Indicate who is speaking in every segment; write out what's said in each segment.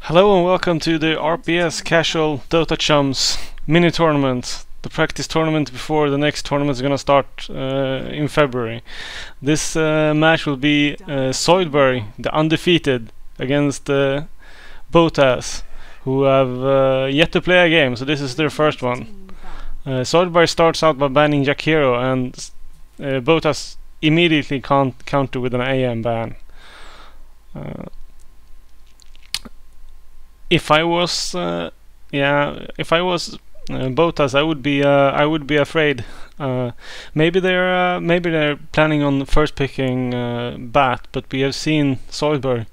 Speaker 1: Hello and welcome to the RPS Casual Dota Chums mini tournament, the practice tournament before the next tournament is gonna start in February. This match will be Zoidberg, the undefeated, against Botas, who have yet to play a game, so this is their first one. Zoidberg starts out by banning Jakiro, and Botas immediately counter with an AM ban. If I was Botas, I would be afraid. Maybe they're planning on first picking Bat, but we have seen Zoidberg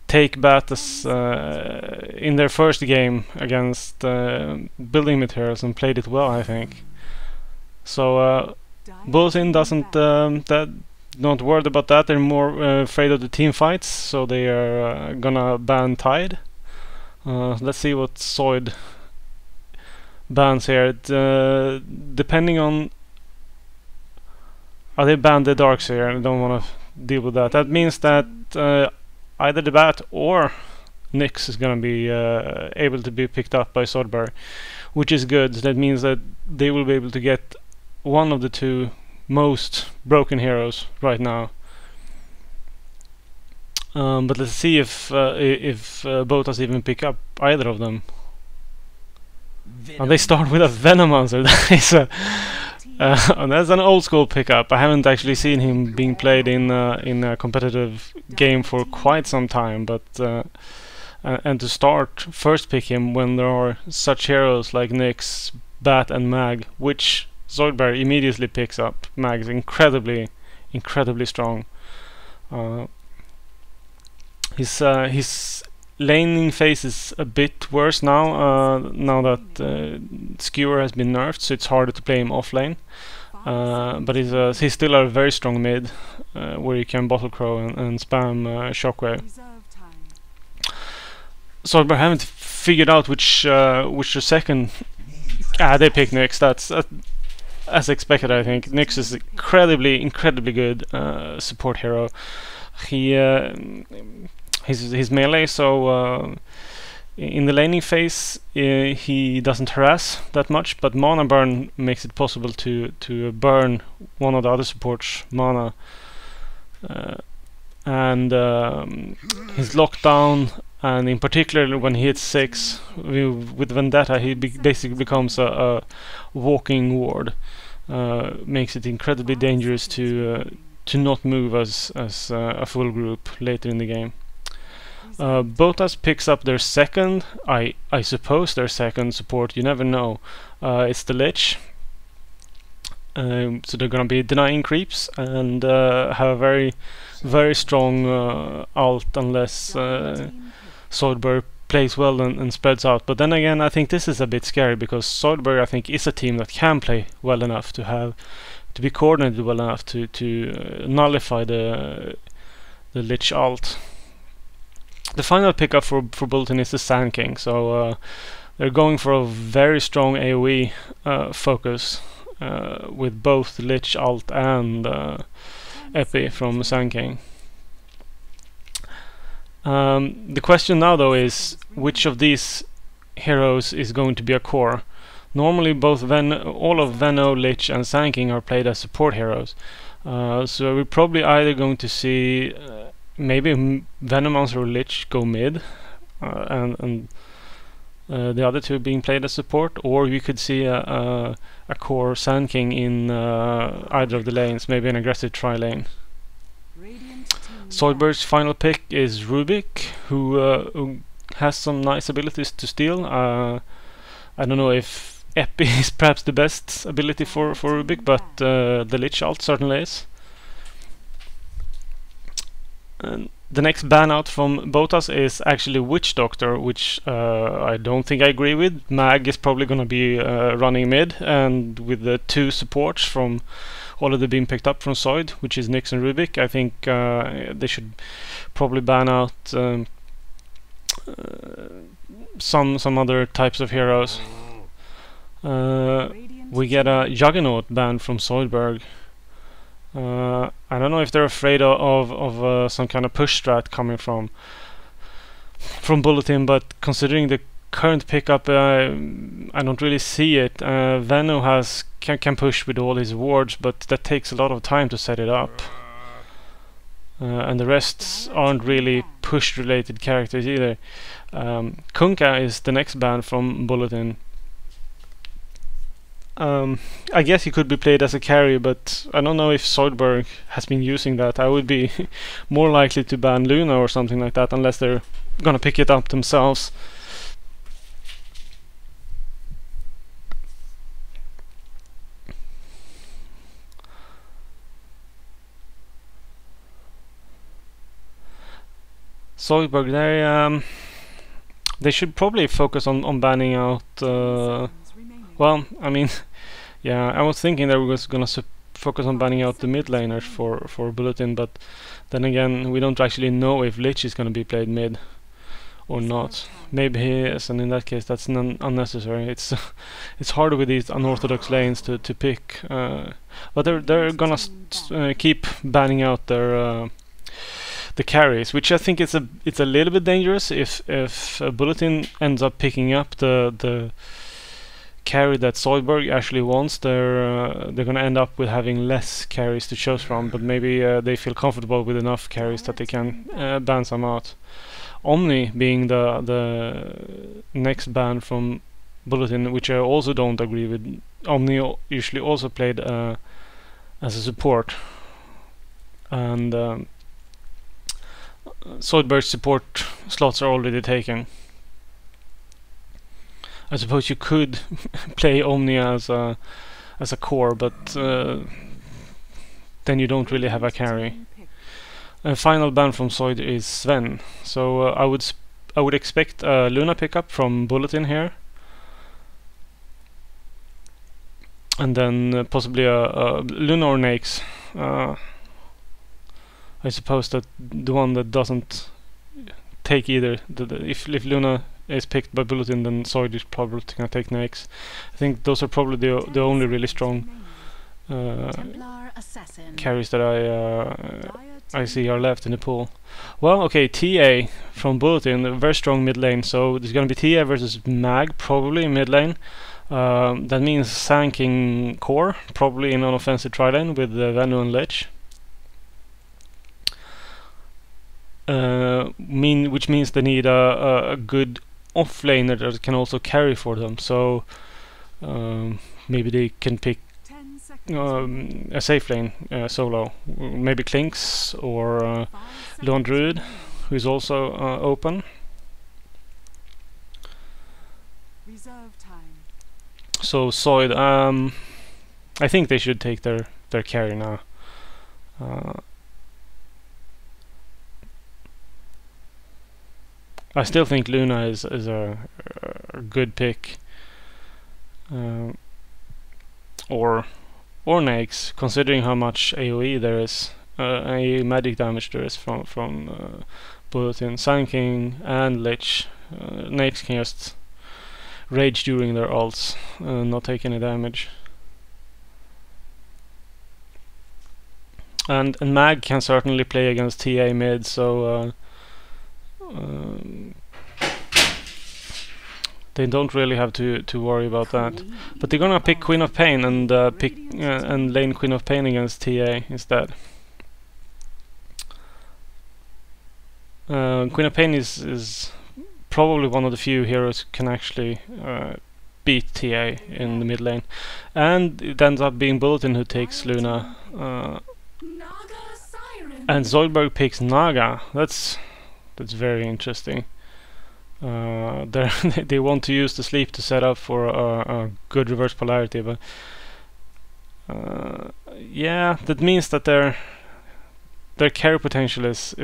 Speaker 1: take Bat as in their first game against building materials and played it well, I think. So Bulletin doesn't not worried about that. They're more afraid of the team fights, so they are gonna ban Tide. Let's see what Zoid bans here. Depending on... they banned the Darks here. I don't want to deal with that. That means that either the Bat or Nyx is going to be able to be picked up by Zoidberg, which is good. That means that they will be able to get one of the two most broken heroes right now. But let's see if Botas even pick up either of them. And they start with a Venomancer. That's an old school pickup. I haven't actually seen him being played in a competitive game for quite some time. But and to start, first pick him when there are such heroes like Nyx, Bat, and Mag, which Zoidberg immediately picks up. Mag's incredibly strong. His laning phase is a bit worse now, now that Skewer has been nerfed, so it's harder to play him off lane. But he's still a very strong mid, where you can bottle crow and spam shockwave. So I haven't figured out which the second. They pick Nyx. That's as expected, I think. Nyx is incredibly good support hero. His melee, so in the laning phase he doesn't harass that much, but mana burn makes it possible to burn one of the other supports' mana, and his lockdown, and in particular when he hits 6 with Vendetta, he basically becomes a walking ward. Makes it incredibly dangerous to not move as a full group later in the game. Botas picks up their second, I suppose their second support, you never know. It's the Lich. So they're gonna be denying creeps and have a very strong ult unless Zoidberg plays well and spreads out. But then again, I think this is a bit scary because Zoidberg, I think, is a team that can play well enough to be coordinated well enough to nullify the Lich ult. The final pickup for Bulletin is the Sand King, so they're going for a very strong AoE focus with both the Lich ult and Epi from Sand King. The question now, though, is which of these heroes is going to be a core? Normally, all of Veno, Lich, and Sand King are played as support heroes. So we're probably either going to see maybe Venomancer or Lich go mid, and the other two being played as support, or we could see a core Sand King in either of the lanes, maybe an aggressive tri-lane. Zoidberg's final pick is Rubik, who has some nice abilities to steal. I don't know if Epi is perhaps the best ability for Rubik, but the Lich ult certainly is. And the next ban out from Botas is actually Witch Doctor, which I don't think I agree with. Mag is probably going to be running mid, and with the two supports from already being picked up from Zoid, which is Nyx and Rubik, I think they should probably ban out some other types of heroes. We get a Juggernaut ban from Zoidberg. I don't know if they're afraid of some kind of push strat coming from from Bulletin, but considering the current pickup, I don't really see it. Venno can push with all his wards, but that takes a lot of time to set it up. And the rest aren't really push-related characters either. Kunkka is the next ban from Bulletin. I guess he could be played as a carry, but I don't know if Zoidberg has been using that. I would be more likely to ban Luna or something like that, unless they're gonna pick it up themselves. Zoidberg, they should probably focus on banning out. Well, I mean, yeah, I was thinking they were gonna focus on banning out the mid laners for Bulletin, but then again, we don't actually know if Lich is gonna be played mid or not. Maybe he is, and in that case, that's unnecessary. It's harder with these unorthodox lanes to pick, but they're gonna keep banning out their the carries, which I think it's a little bit dangerous if Bulletin ends up picking up the carry that Zoidberg actually wants. They're gonna end up with having less carries to choose from, but maybe they feel comfortable with enough carries that they can ban some out. Omni being the next ban from Bulletin, which I also don't agree with. Omni usually also played as a support, and Zoidberg's support slots are already taken. I suppose you could play Omni as a core, but then you don't really have a carry. A final ban from Zoid is Sven. So I would expect a Luna pickup from Bulletin here, and then possibly a Luna or Nakes. I suppose that the one that doesn't take either. If Luna is picked by Bulletin, then Zoid is probably gonna take Nakes. I think those are probably the only really strong carries that I see are left in the pool. Well, okay, TA from Bulletin, a very strong mid lane. So there's gonna be TA versus Mag probably in mid lane. That means Sanking core, probably in an offensive tri lane with Venno and Lich. Which means they need a good off laner that can also carry for them. So maybe they can pick a safe lane solo. Maybe Klinks or Lone Druid, who is also open. So Zoid, I think they should take their carry now. I still think Luna is a good pick, or Nakes, considering how much AOE there is, AOE magic damage there is from Bulletin. Sun King and Lich, Nakes can just rage during their ults and not take any damage. And Mag can certainly play against TA mid, so they don't really have to worry about that. But they're gonna pick Queen of Pain and and lane Queen of Pain against TA instead. Queen of Pain is probably one of the few heroes who can actually beat TA in the mid lane, and it ends up being Bulletin who takes Luna, and Zoidberg picks Naga. That's very interesting. They want to use the sleep to set up for a good reverse polarity, but yeah, that means that their carry potential is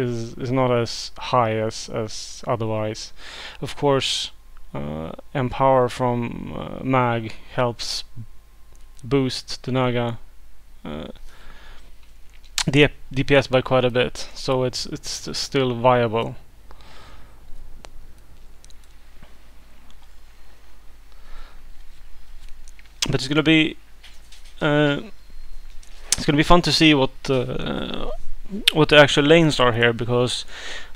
Speaker 1: not as high as otherwise. Of course, Empower from Mag helps boost the Naga DPS by quite a bit, so it's still viable. But it's gonna be fun to see what the actual lanes are here, because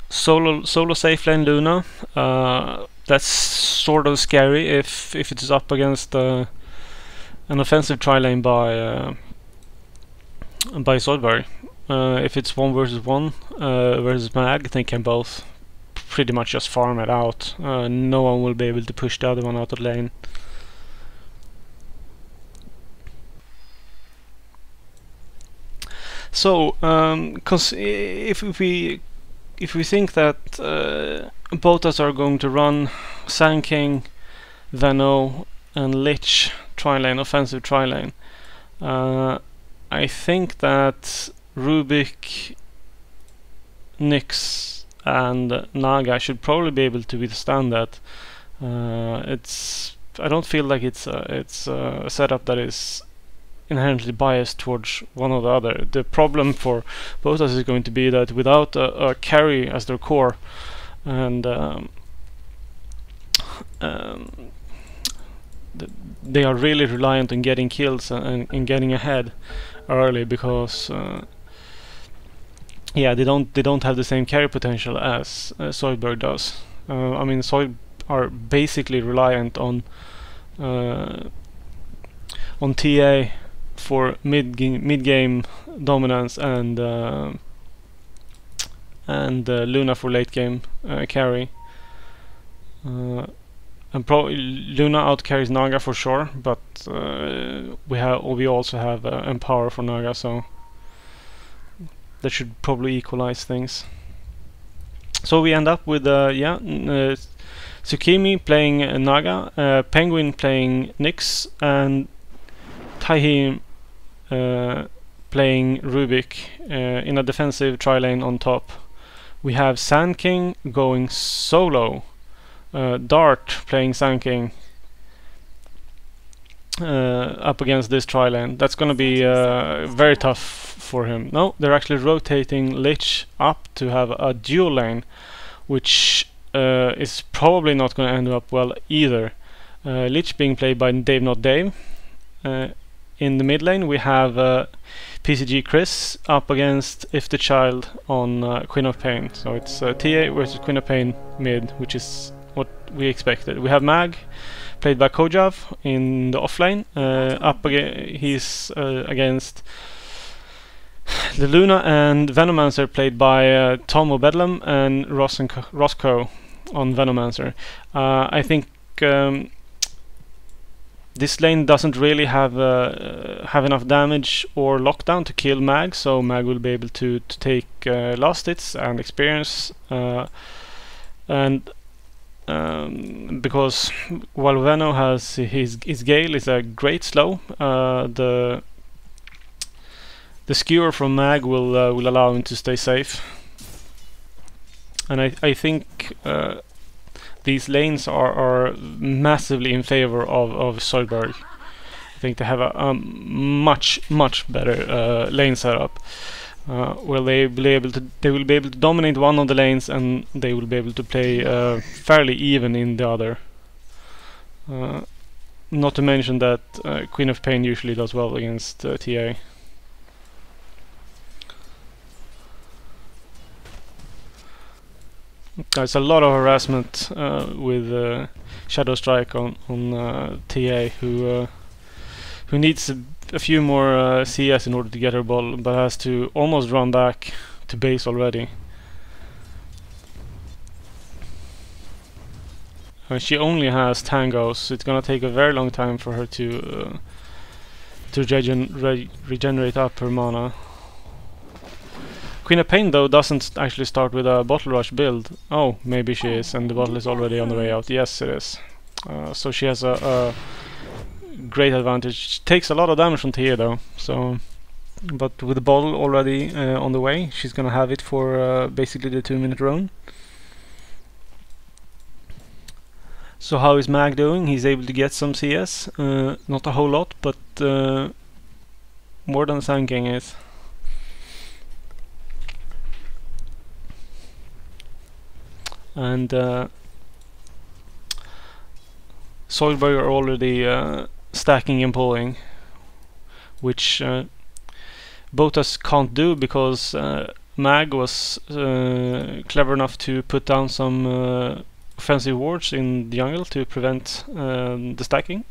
Speaker 1: Solo safe lane Luna. That's sort of scary if it is up against an offensive tri lane by Zoidberg. If it's 1 versus 1 versus Mag, they can both pretty much just farm it out. No one will be able to push the other one out of lane. So, if we think that Botas are going to run Sand King, Veno, and Lich tri-lane, offensive tri-lane, I think that Rubik, Nyx, and Naga should probably be able to withstand that. I don't feel like it's a setup that is inherently biased towards one or the other. The problem for Botas is going to be that without a carry as their core, and they are really reliant on getting kills and getting ahead early, because yeah, they don't have the same carry potential as Zoidberg does. I mean, Zoid are basically reliant on TA for mid-game dominance and Luna for late-game carry. And Luna outcarries Naga for sure, but we also have Empower for Naga, so that should probably equalize things. So we end up with Tsukimi playing Naga, Penguin playing Nyx, and Taihim playing Rubik in a defensive tri-lane on top. We have Sand King going solo, Dart playing Sand King up against this tri-lane. That's gonna be very tough for him. No, they're actually rotating Lich up to have a dual lane, which is probably not gonna end up well either. Lich being played by Dave Not Dave. In the mid lane we have PCG Chris up against If the Child on Queen of Pain. So it's TA versus Queen of Pain mid, which is what we expected. We have Mag played by Kojav in the offlane. He's against the Luna and Venomancer played by Tom O'Bedlam and Roscoe on Venomancer. I think this lane doesn't really have enough damage or lockdown to kill Mag, so Mag will be able to take last hits and experience, and because while Veno has his Gale is a great slow, the skewer from Mag will allow him to stay safe, and I think these lanes are massively in favor of Zoidberg. I think they have a much better lane setup. Where they will be able to dominate one of the lanes, and they will be able to play fairly even in the other. Not to mention that Queen of Pain usually does well against TA. There's a lot of harassment with Shadow Strike on TA, who needs a few more CS in order to get her ball, but has to almost run back to base already. She only has tangos, so it's gonna take a very long time for her to regenerate up her mana. Queen of Pain though doesn't actually start with a bottle rush build. Oh, maybe she is, and the bottle is already on the way out. Yes, it is. So she has a great advantage. She takes a lot of damage from Tia though. So, but with the bottle already on the way, she's gonna have it for basically the 2-minute run. So how is Mag doing? He's able to get some CS, not a whole lot, but more than Sand King is. And Zoidberg are already stacking and pulling, which Botas can't do because Mag was clever enough to put down some offensive wards in the jungle to prevent the stacking.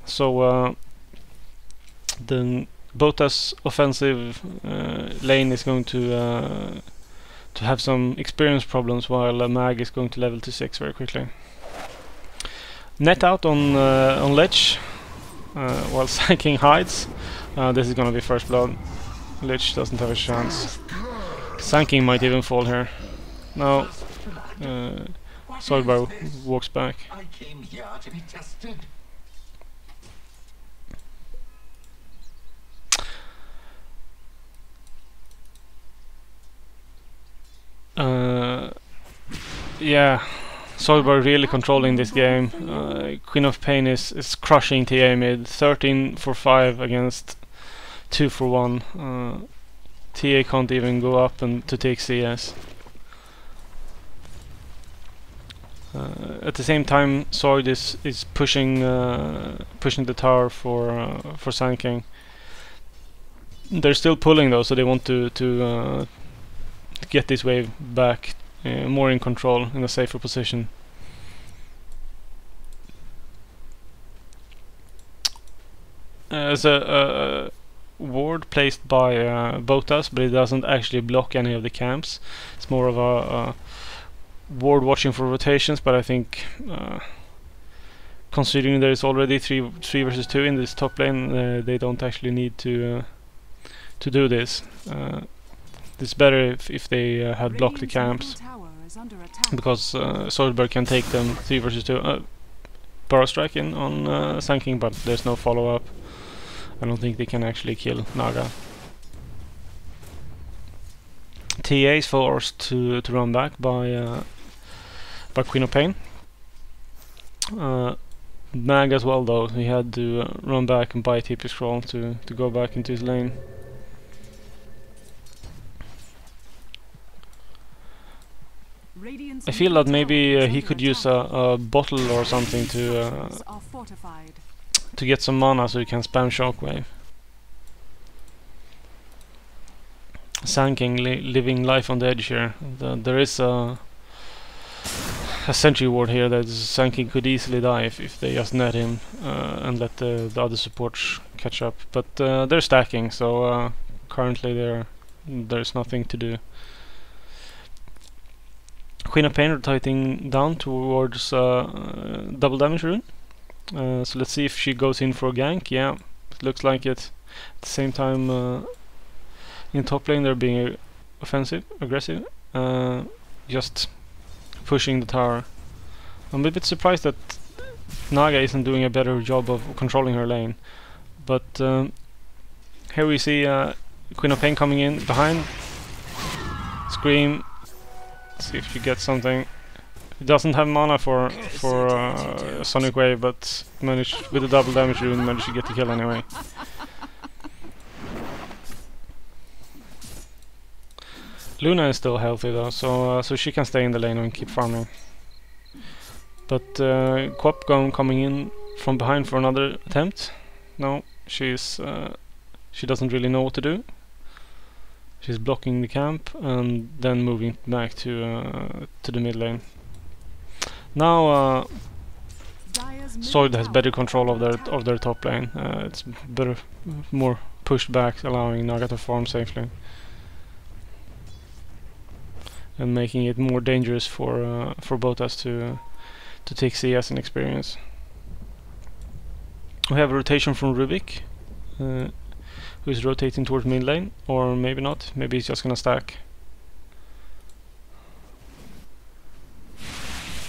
Speaker 1: So the Botas offensive lane is going to have some experience problems, while Mag is going to level to 6 very quickly. Net out on Lich while Sanking hides. This is gonna be first blood. Lich doesn't have a chance. Sanking might even fall here. Now Zoidberg walks back.
Speaker 2: I came here to be tested.
Speaker 1: Yeah, Zoidberg really controlling this game. Queen of Pain is crushing TA mid. 13 for 5 against 2 for 1. TA can't even go up and to take CS. At the same time, Zoid is pushing the tower for Sanking. They're still pulling though, so they want to get this wave back more in control, in a safer position. There's a ward placed by Botas, but it doesn't actually block any of the camps. It's more of a ward watching for rotations, but I think considering there is already 3 versus 2 in this top lane, they don't actually need to do this. It's better if they had blocked the camps, because Zoidberg can take them 3 versus 2. Burrow strike in on Sanking, but there's no follow-up. I don't think they can actually kill Naga. TA is forced to run back by Queen of Pain. Mag as well though, he had to run back and buy TP scroll to go back into his lane. I feel that maybe he could use a bottle or something to get some mana so he can spam shockwave. Sanking living life on the edge here. There is a sentry ward here that Sanking could easily die if they just net him and let the other supports catch up. But they're stacking, so currently there's nothing to do. Queen of Pain rotating down towards double damage rune. So let's see if she goes in for a gank. Yeah, it looks like it. At the same time, in top lane they're being aggressive, just pushing the tower. I'm a bit surprised that Naga isn't doing a better job of controlling her lane. But here we see Queen of Pain coming in behind. Scream. See if she gets something. He doesn't have mana for Sonic Wave, but managed with a double damage rune, managed to get the kill anyway. Luna is still healthy though, so she can stay in the lane and keep farming. But Quop coming in from behind for another attempt. No, she doesn't really know what to do. She's blocking the camp and then moving back to the mid lane. Now Zoid has better control of their top lane. It's better, more pushed back, allowing Naga to farm safely, and making it more dangerous for Botas to take CS and experience. We have a rotation from Rubik, who's rotating towards mid lane, or maybe not. Maybe he's just gonna stack.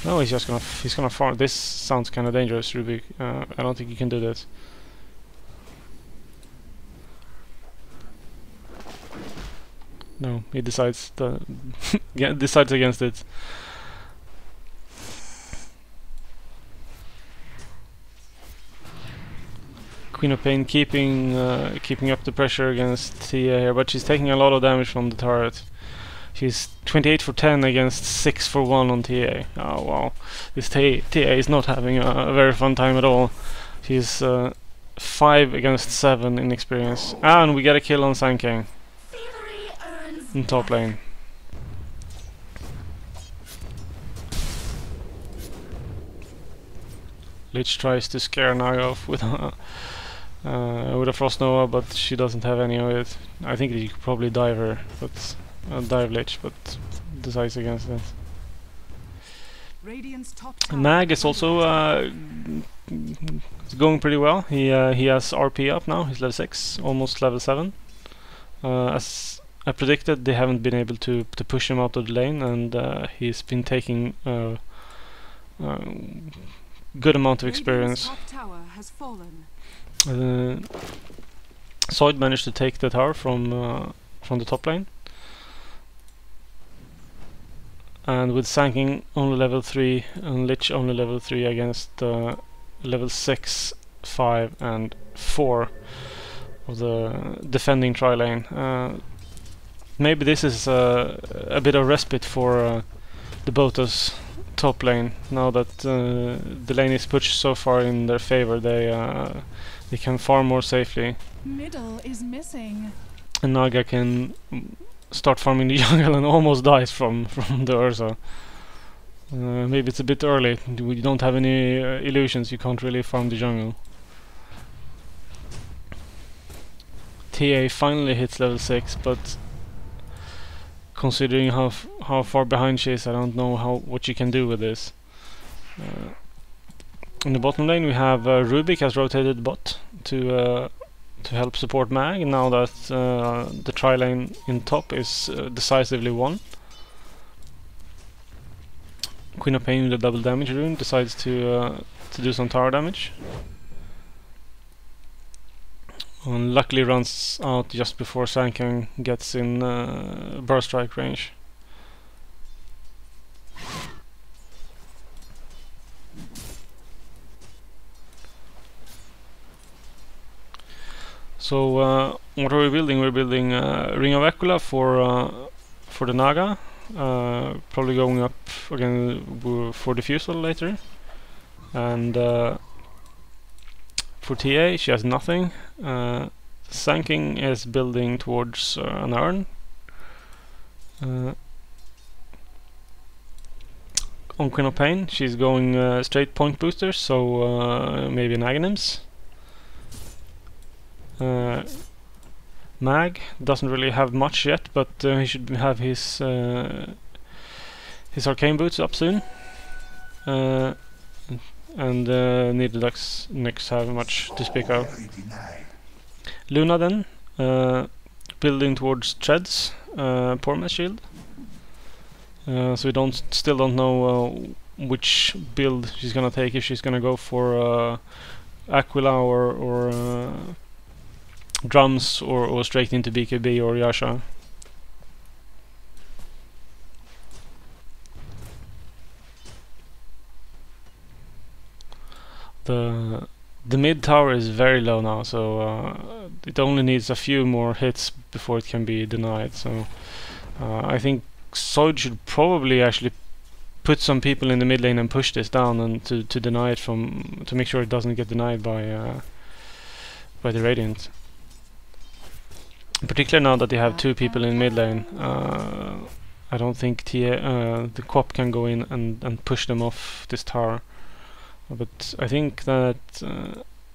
Speaker 1: No, he's gonna farm. This sounds kind of dangerous, Rubik. I don't think you can do this. No, he decides decides against it. Queen of Pain keeping up the pressure against Tia here, but she's taking a lot of damage from the turret. She's 28 for 10 against 6 for 1 on TA. Oh wow, this TA is not having a very fun time at all. She's 5 against 7 in experience, and we get a kill on Sanking. in top lane. Lich tries to scare Naga off with a Frost Nova, but she doesn't have any of it. I think that you could probably dive her, but dive Lich, but decides against that. Mag is also going pretty well. He has RP up now. He's level 6, almost level 7. As I predicted, they haven't been able to push him out of the lane, and he's been taking good amount of experience. Zoid managed to take the tower from the top lane, and with Sanking only level 3 and Lich only level 3 against level 6, 5 and 4 of the defending tri lane. Maybe this is a bit of respite for the Botas top lane. Now that the lane is pushed so far in their favor, they can farm more safely.
Speaker 3: Middle is missing.
Speaker 1: And Naga can start farming the jungle and almost dies from the Ursa. Maybe it's a bit early. We don't have any illusions. You can't really farm the jungle. TA finally hits level 6, but considering how far behind she is, I don't know what you can do with this. In the bottom lane we have Rubik has rotated bot to help support Mag, now that the tri lane in top is decisively won. Queen of Pain with a double damage rune decides to do some tower damage. And luckily runs out just before Sanking gets in burst strike range. So what are we building? We're building Ring of Aquila for the Naga. Probably going up again for Diffusal later. And for TA she has nothing. Sanking is building towards an urn. On Queen of Pain she's going straight point boosters, so maybe an Aghanims. Mag doesn't really have much yet, but he should have his arcane boots up soon. And neither Ducks Nyx have much to speak of. Luna then, building towards Treads, Portmas Shield. So we still don't know which build she's gonna take, if she's gonna go for Aquila or drums or straight into BKB or Yasha. The mid tower is very low now, so it only needs a few more hits before it can be denied. So I think Zoid should probably actually put some people in the mid lane and push this down, and to deny it to make sure it doesn't get denied by the Radiant. In particular now that they have 2 people in mid lane, I don't think the Quap can go in and push them off this tower. But I think that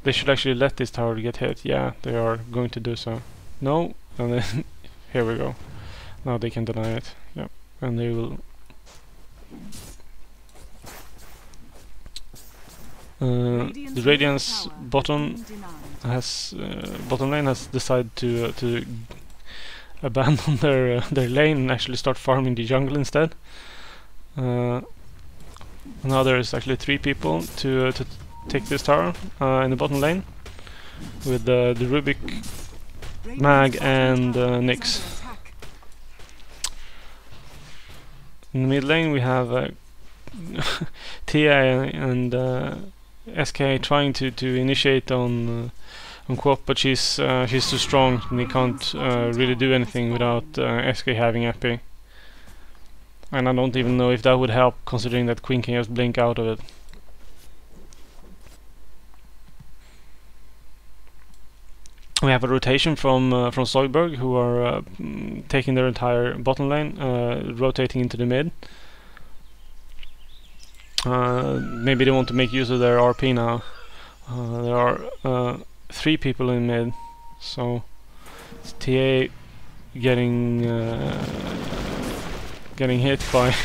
Speaker 1: they should actually let this tower get hit. Yeah, they are going to do so. No, and then here we go. Now they can deny it. Yeah, and they will. The Radiance bottom lane has decided to abandon their lane and actually start farming the jungle instead. Now there is actually 3 people to take this tower in the bottom lane, with the Rubik, Mag and Nyx. In the mid lane we have TA and SK trying to initiate on Quap, but she's too strong and he can't really do anything without SK having AP. And I don't even know if that would help, considering that Queen can just blink out of it. We have a rotation from Zoidberg, who are taking their entire bottom lane, rotating into the mid. Maybe they want to make use of their RP now. There are 3 people in mid, so it's TA getting hit by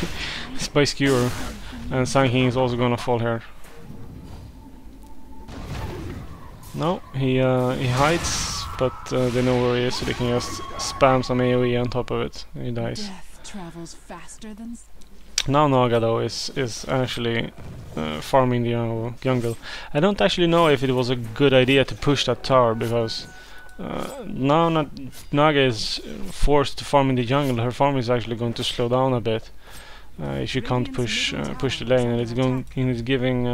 Speaker 1: by Skewer, and Sanking is also gonna fall here. No, he hides, but they know where he is, so they can just spam some AoE on top of it. He dies.
Speaker 3: Death travels faster than
Speaker 1: Now Naga though is actually farming the jungle. I don't actually know if it was a good idea to push that tower, because now Naga is forced to farm in the jungle. Her farm is actually going to slow down a bit if she can't push the lane, and it's giving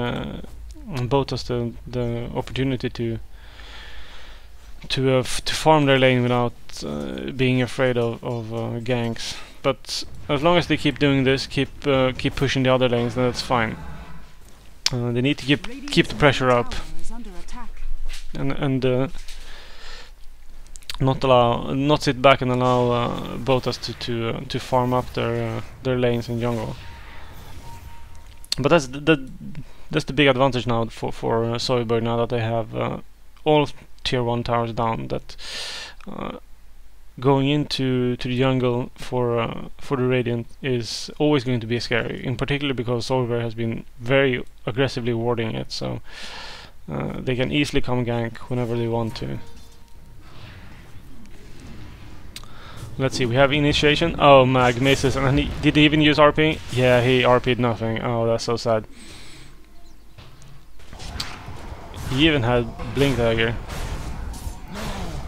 Speaker 1: Botas the opportunity to farm their lane without being afraid of ganks. But as long as they keep doing this, keep pushing the other lanes, then that's fine. They need to keep the pressure up, and not sit back and allow Botas to farm up their lanes in jungle. But that's the big advantage now for Zoidberg, now that they have all tier 1 towers down. That going into the jungle for the Radiant is always going to be scary, in particular because Zoidberg has been very aggressively warding it, so they can easily come gank whenever they want to. Let's see, we have initiation. Oh, Mag misses, and did he even use RP? Yeah, he RP'd nothing. Oh, that's so sad. He even had Blink Dagger.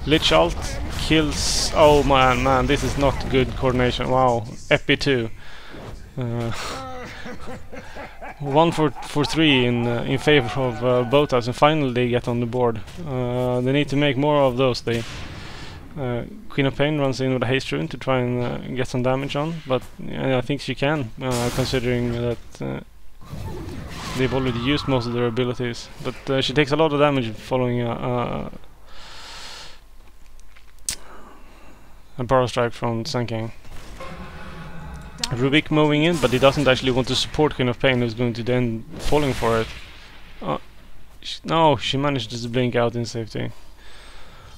Speaker 1: Lich ult kills. Oh man, this is not good coordination. Wow, Epi 2. 1 for 3 in favor of Botas, and finally they get on the board. They need to make more of those. Queen of Pain runs in with a haste rune to try and get some damage on, but I think she can, considering that they've already used most of their abilities. But she takes a lot of damage following a Barrow Strike from Sanking. Rubik moving in, but he doesn't actually want to support Queen of Pain, who's going to then falling for it. No, she managed to blink out in safety.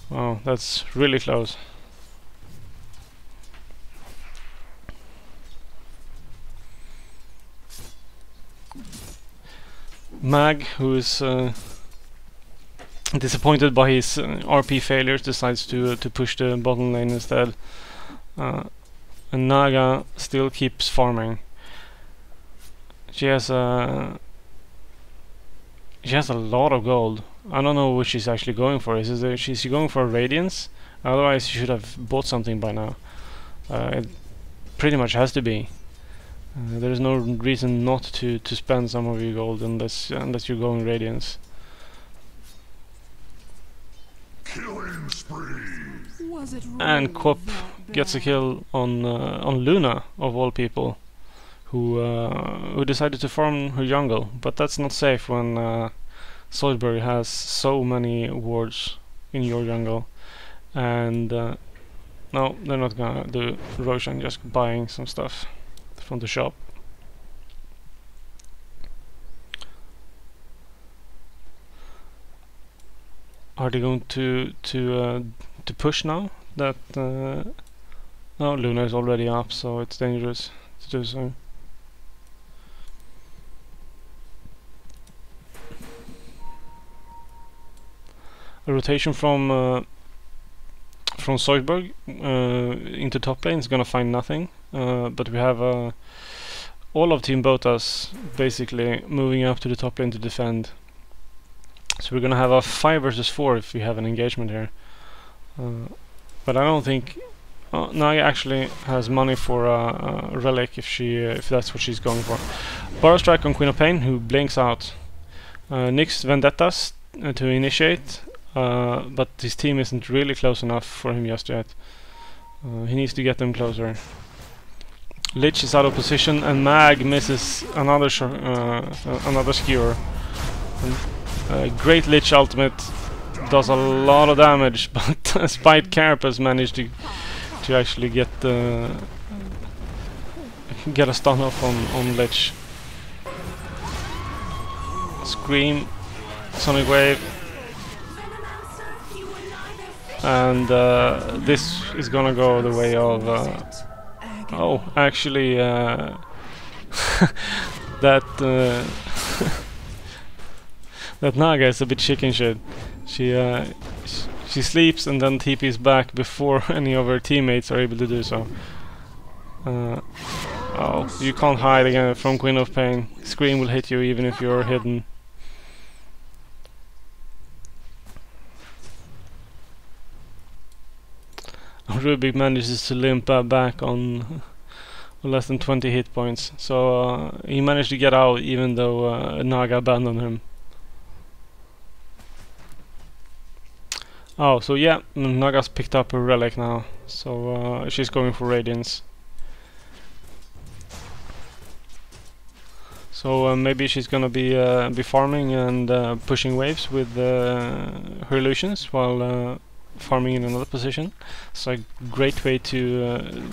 Speaker 1: Wow, that's really close. Mag, who is disappointed by his RP failures, decides to push the bottom lane instead. And Naga still keeps farming. She has a lot of gold. I don't know what she's actually going for. Is she going for a Radiance? Otherwise she should have bought something by now. It pretty much has to be. There is no reason not to spend some of your gold unless you're going Radiance.
Speaker 2: Killing spree.
Speaker 3: Was it
Speaker 1: And
Speaker 3: really
Speaker 1: Quop
Speaker 3: that
Speaker 1: gets a
Speaker 3: bad?
Speaker 1: kill on Luna, of all people, who decided to farm her jungle. But that's not safe when Zoidberg has so many wards in your jungle. And no, they're not gonna do Roshan, just buying some stuff from the shop. Are they going to push now? That no, Luna is already up, so it's dangerous to do so. A rotation from Zoidberg into top lane is gonna find nothing, but we have all of Team Botas basically moving up to the top lane to defend. So we're gonna have a 5 versus 4 if we have an engagement here. But I don't think Naga actually has money for a relic if that's what she's going for. Barrow Strike on Queen of Pain, who blinks out. Nyx Vendettas to initiate, but his team isn't really close enough for him just yet. He needs to get them closer. Lich is out of position, and Mag misses another skewer. Great Lich ultimate does a lot of damage, but Spite Carapace managed to actually get a stun off on Lich. Scream, Sonic Wave, and this is gonna go the way of oh, actually that that Naga is a bit chicken shit. She sleeps and then TP's back before any of her teammates are able to do so. Oh, you can't hide again from Queen of Pain. Scream will hit you even if you're hidden. Rubik manages to limp back on less than 20 hit points, so he managed to get out even though Naga abandoned him. Oh, so yeah, Naga's picked up a relic now, so she's going for Radiance. So maybe she's gonna be farming and pushing waves with her illusions while farming in another position. It's a great way to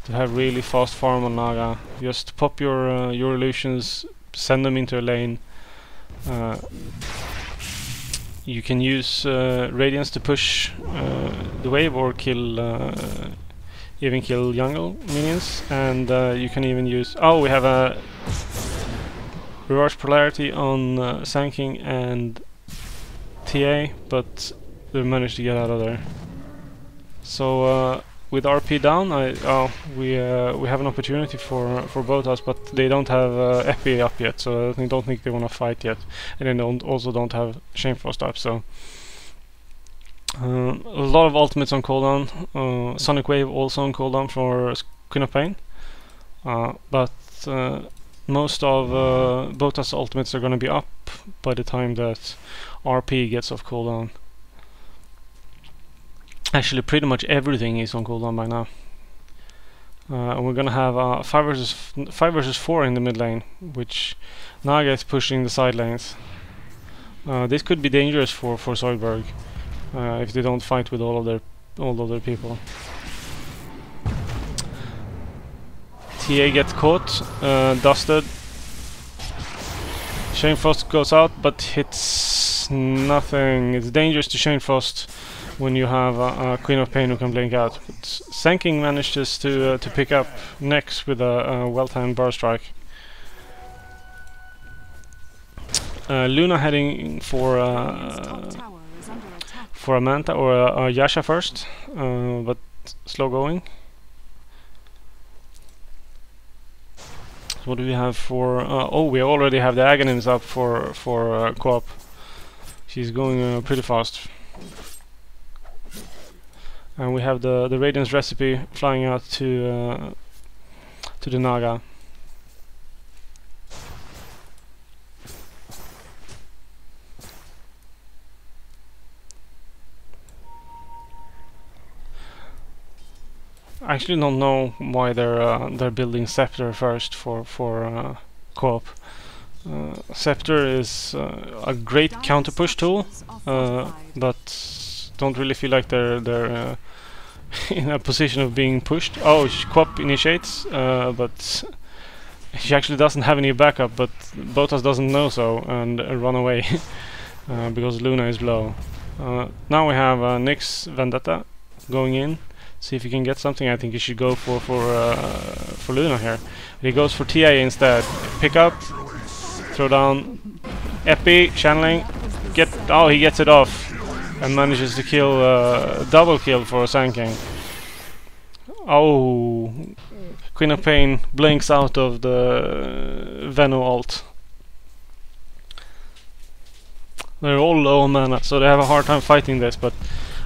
Speaker 1: have really fast farm on Naga. Just pop your illusions, send them into a lane. You can use Radiance to push the wave or kill even kill jungle minions, and you can even use. Oh, we have a reverse polarity on Sanking and TA, but they managed to get out of there. So with RP down, we have an opportunity for Botas, but they don't have Epi up yet, so I don't think they want to fight yet, and they also don't have Shamefrost up. So a lot of ultimates on cooldown. Sonic Wave also on cooldown for Queen of Pain, but most of Botas' ultimates are going to be up by the time that RP gets off cooldown. Actually, pretty much everything is on cooldown by now. And we're gonna have 5 versus 4 in the mid lane, which Naga is pushing the side lanes. This could be dangerous for Zoidberg if they don't fight with all of their people. TA gets caught, dusted. Shamefrost goes out, but hits nothing. It's dangerous to Shamefrost when you have a Queen of Pain who can blink out. But Sanking manages to pick up next with a well-timed bar strike. Luna heading for a Manta or a Yasha first, but slow going. So what do we have for? Oh, we already have the Aghanims up for co-op. She's going pretty fast. And we have the Radiance recipe flying out to the Naga. I actually don't know why they're building Scepter first for co-op. Scepter is a great counter push tool, but don't really feel like they're in a position of being pushed. Oh, co-op initiates, but she actually doesn't have any backup, but Botas doesn't know so and run away because Luna is low. Now we have Nyx Vendetta going in. See if he can get something. I think he should go for Luna here. He goes for TA instead. Pick up, throw down, Epi, channeling, oh, he gets it off and manages to kill, double kill for Sanking. Oh, Queen of Pain blinks out of the Veno ult. They're all low on mana, so they have a hard time fighting this, but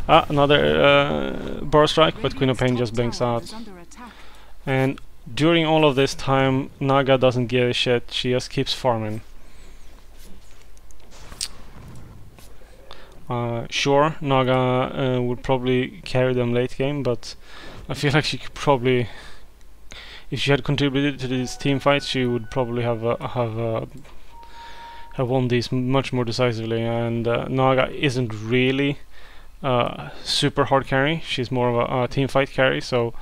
Speaker 1: another bar strike, but Queen of Pain just blinks out. And during all of this time, Naga doesn't give a shit, she just keeps farming. Sure, Naga would probably carry them late game, but I feel like she could probably, if she had contributed to these team fights, she would probably have have won these much more decisively, and Naga isn't really super hard carry. She's more of a team fight carry, so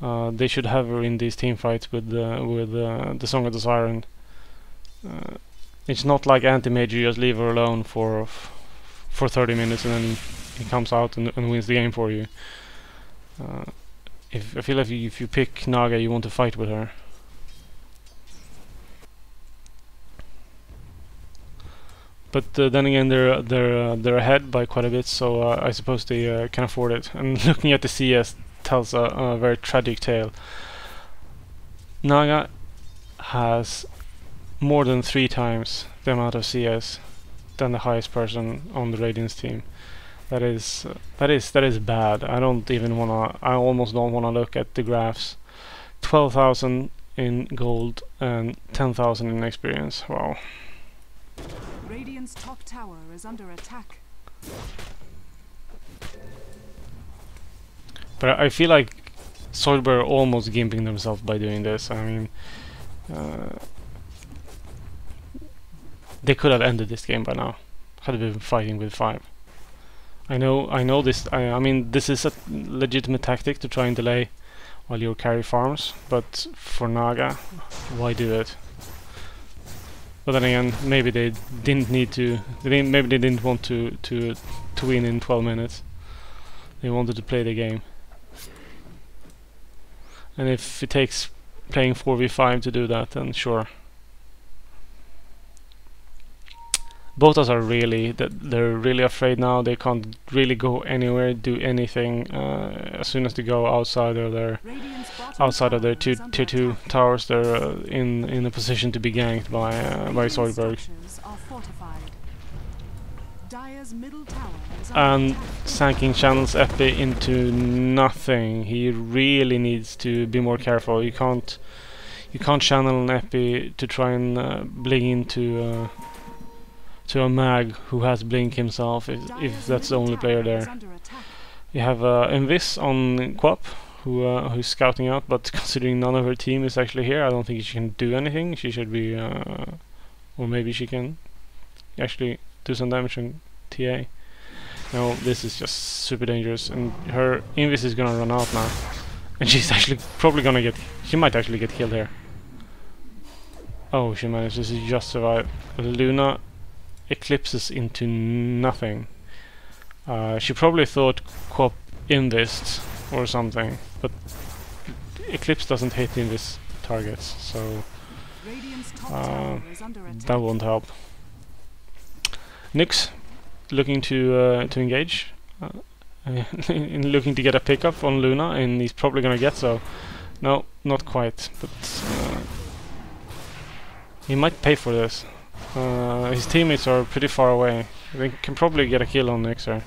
Speaker 1: they should have her in these team fights with the Song of the Siren. It's not like anti-mage, you just leave her alone for 30 minutes and then he comes out and wins the game for you. I feel like if you pick Naga, you want to fight with her. But then again, they're ahead by quite a bit, so I suppose they can afford it. And looking at the CS tells a very tragic tale. Naga has more than 3 times the amount of CS than the highest person on the Radiance team. That is bad. I almost don't wanna look at the graphs. 12,000 in gold and 10,000 in experience. Wow.
Speaker 3: Radiant's top tower is under attack.
Speaker 1: But I feel like Zoidberg are almost gimping themselves by doing this. I mean, they could have ended this game by now, had they been fighting with 5. I know this. I mean, this is a legitimate tactic to try and delay while your carry farms. But for Naga, why do it? But then again, maybe they didn't need to. Maybe they didn't want to win in 12 minutes. They wanted to play the game. And if it takes playing 4v5 to do that, then sure. Botas are they're really afraid now. They can't really go anywhere, do anything. As soon as they go outside of their tier 2 towers, they're in a position to be ganked by Zoidberg. And Sanking channels Epi into nothing. He really needs to be more careful. You can't channel an Epi to try and blink into to a mag who has blink himself if that's the only player there. You have Invis on Quap who's scouting out, but considering none of her team is actually here, I don't think she can do anything. She should be or maybe she can actually do some damage on TA. No, this is just super dangerous, and her Invis is gonna run out now, and she's actually probably gonna she might actually get killed here. Oh, she manages to just survive. Luna eclipses into nothing. She probably thought Quap Invest or something, but Eclipse doesn't hit Invis targets, so that won't help. Nyx looking to engage, looking to get a pickup on Luna, and he's probably gonna get so. No, not quite, but he might pay for this. His teammates are pretty far away. They can probably get a kill on Nyx here.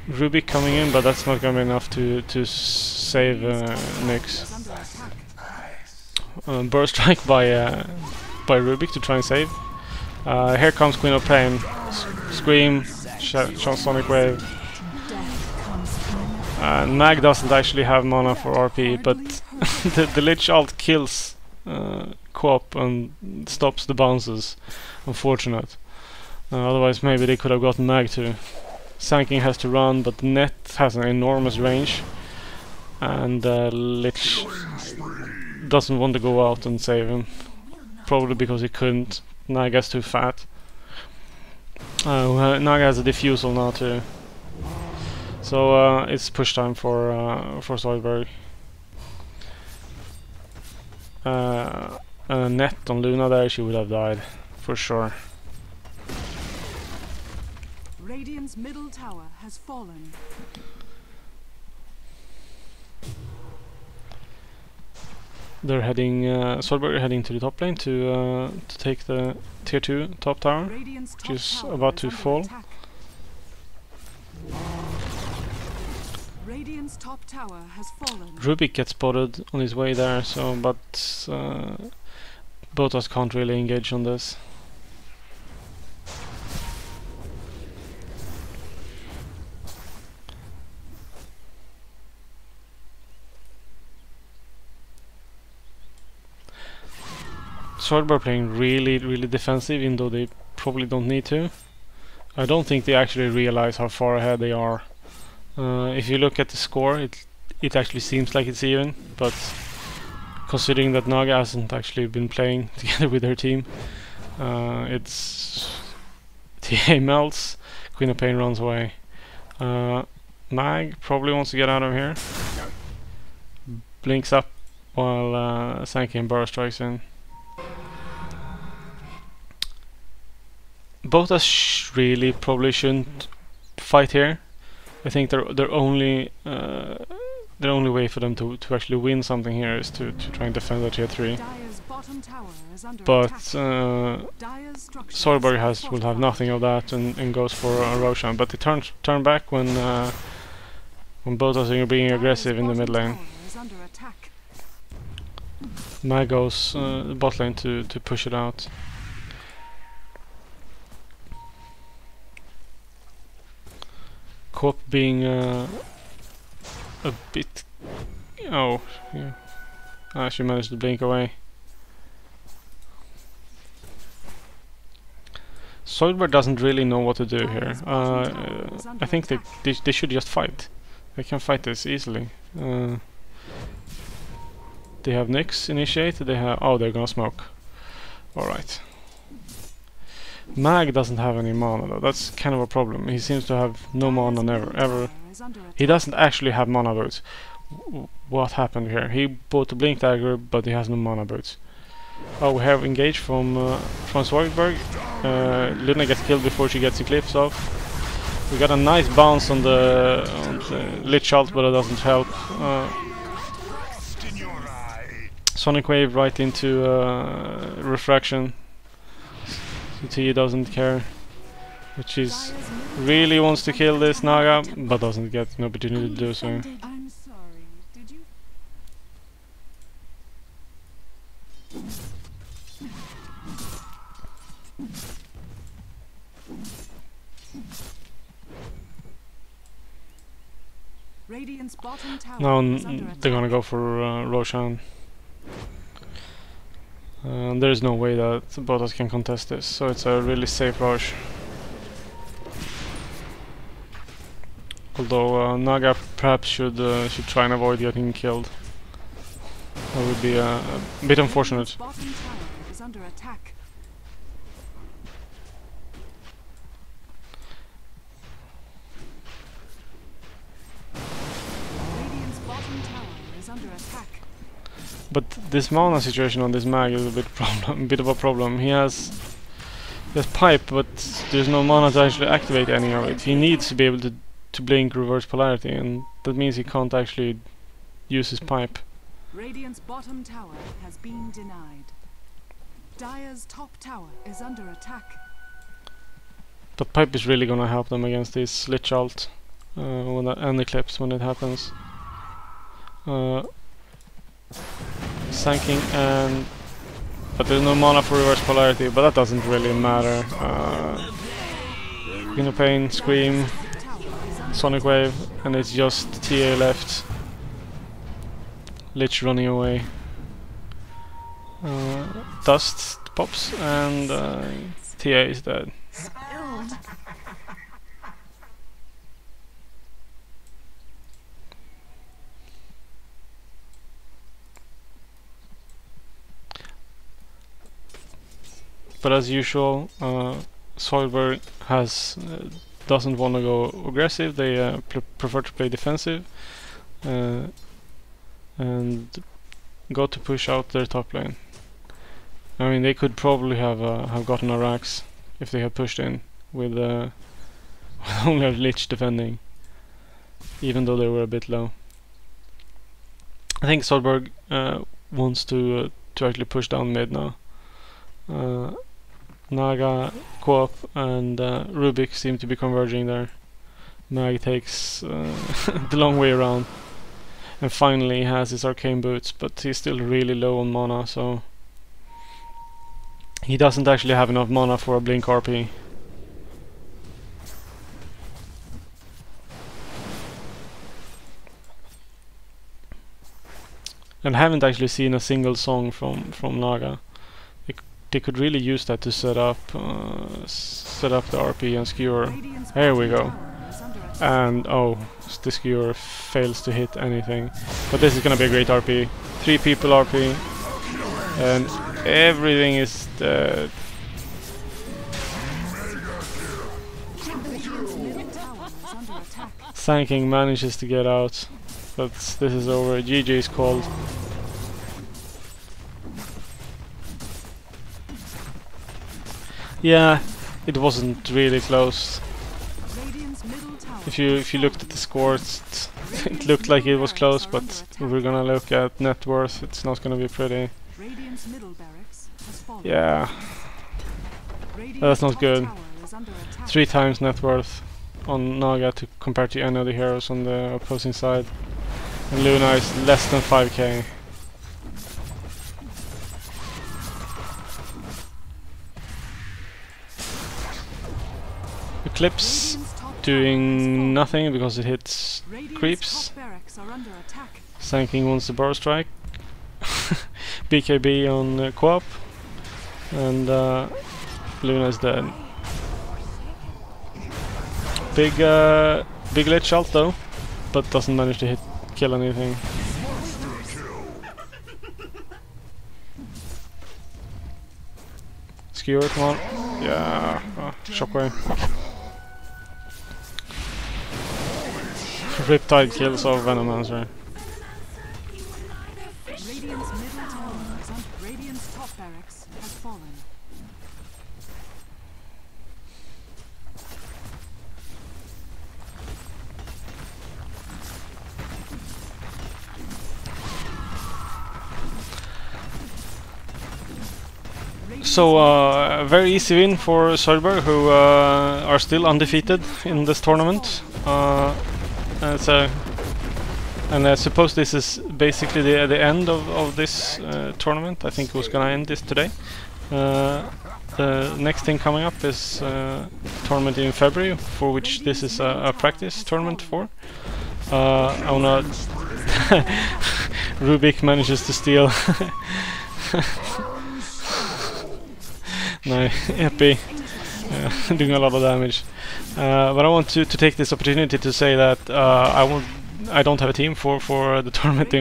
Speaker 1: Rubik coming in, but that's not gonna be enough to save Nyx. Burst strike by Rubik to try and save. Here comes Queen of Pain. Scream, Sonic Wave. Mag doesn't actually have mana for RP, but the Lich ult kills Quap and stops the bounces. Unfortunate. Otherwise maybe they could have gotten Mag too. Sanking has to run, but Net has an enormous range, and Lich doesn't want to go out and save him. Probably because he couldn't. Naga's too fat. Naga has a diffusal now too. So it's push time for Zoidberg. Net on Luna there, she would have died for sure.
Speaker 3: Radiant's middle tower has fallen.
Speaker 1: They're heading, Zoidberg are heading to the top lane to take the tier 2 top tower, which is about to fall.
Speaker 3: Radiant's top tower has fallen.
Speaker 1: Rubik gets spotted on his way there, so but Botas can't really engage on this. Zoidberg playing really defensive, even though they probably don't need to. I don't think they actually realize how far ahead they are. If you look at the score, it actually seems like it's even, but considering that Naga hasn't actually been playing together with their team, it's TA melts, Queen of Pain runs away. Mag probably wants to get out of here. Blinks up while Sankey and Burrow strikes in. Botas really probably shouldn't fight here. I think their only way for them to actually win something here is to try and defend the tier 3. But Zoidberg will have nothing of that and goes for a Roshan. But they turn back when Botas are being aggressive in the mid lane. Mag goes bot lane to push it out. Co-op being a bit... Oh, yeah. I actually managed to blink away. Zoidberg doesn't really know what to do here. I think they should just fight. They can fight this easily. They have Nyx initiate. They have... Oh, they're gonna smoke. Alright. Mag doesn't have any mana though. That's kind of a problem. He seems to have no mana ever. He doesn't actually have mana boots. What happened here? He bought a blink dagger, but he has no mana boots. Oh, we have engaged from Zoidberg. Luna gets killed before she gets the cliffs off. We got a nice bounce on the Lich ult, but it doesn't help. Sonic Wave right into Refraction. CT doesn't care, which is really wants to kill this Naga, but doesn't get an opportunity to do so.
Speaker 3: I'm sorry, did you? Radiant's bottom tower
Speaker 1: Now
Speaker 3: is under
Speaker 1: they're gonna
Speaker 3: attack.
Speaker 1: go for Roshan. There is no way that Botas can contest this, so it's a really safe rush. Although Naga perhaps should try and avoid getting killed. That would be a bit unfortunate.
Speaker 3: Radiant's bottom tower is under attack. Radiant's bottom tower is under attack.
Speaker 1: But this mana situation on this Mag is a bit of a problem. He has pipe, but there's no mana to actually activate any of it. He needs to be able to blink reverse polarity, and that means he can't actually use his pipe.
Speaker 3: Radiant's bottom tower has been denied. Dire's top tower is under attack.
Speaker 1: But pipe is really gonna help them against this Lich ult and Eclipse when it happens. Sanking but there's no mana for reverse polarity, but that doesn't really matter. Queen of Pain, Scream, Sonic Wave, and it's just TA left. Lich running away. Dust pops and TA is dead. But as usual, Zoidberg doesn't want to go aggressive. They prefer to play defensive and go to push out their top lane. I mean, they could probably have gotten a Rax if they had pushed in with only a Lich defending, even though they were a bit low. I think Zoidberg wants to actually push down mid now. Naga, Co-op and Rubik seem to be converging there. Mag takes the long way around and finally has his arcane boots, but he's still really low on mana, so he doesn't actually have enough mana for a blink RP. And I haven't actually seen a single song from Naga. they could really use that to set up the RP and skewer. There we go. And oh, the skewer fails to hit anything. But this is gonna be a great RP. 3 people RP, and everything is dead. Sanking manages to get out, but this is over. GG is called. Yeah, it wasn't really close. If you looked at the scores, it looked like it was close, but if we're gonna look at net worth, it's not gonna be pretty. Yeah, that's not good. 3 times net worth on Naga to compare to any of the heroes on the opposing side, and Luna is less than 5k. Eclipse doing nothing because it hits creeps. Sanking wants the bar strike. BKB on co-op, and Luna is dead. Big lich ult though, but doesn't manage to kill anything. Skewer, come on. Yeah, shockwave. Riptide kills of Venomancer.
Speaker 3: Radiant's top barracks has fallen.
Speaker 1: So a very easy win for Zoidberg, who are still undefeated in this tournament. And I suppose this is basically the end of this tournament. I think it was gonna end this today. The next thing coming up is tournament in February, for which this is a practice tournament for. I wanna Rubik manages to steal. No, Epi doing a lot of damage. But I want to take this opportunity to say that I don't have a team for the tournament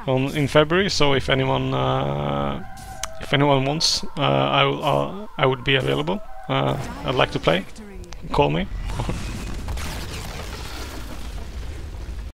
Speaker 1: in February. So if anyone wants, I would be available. I'd like to play. Call me.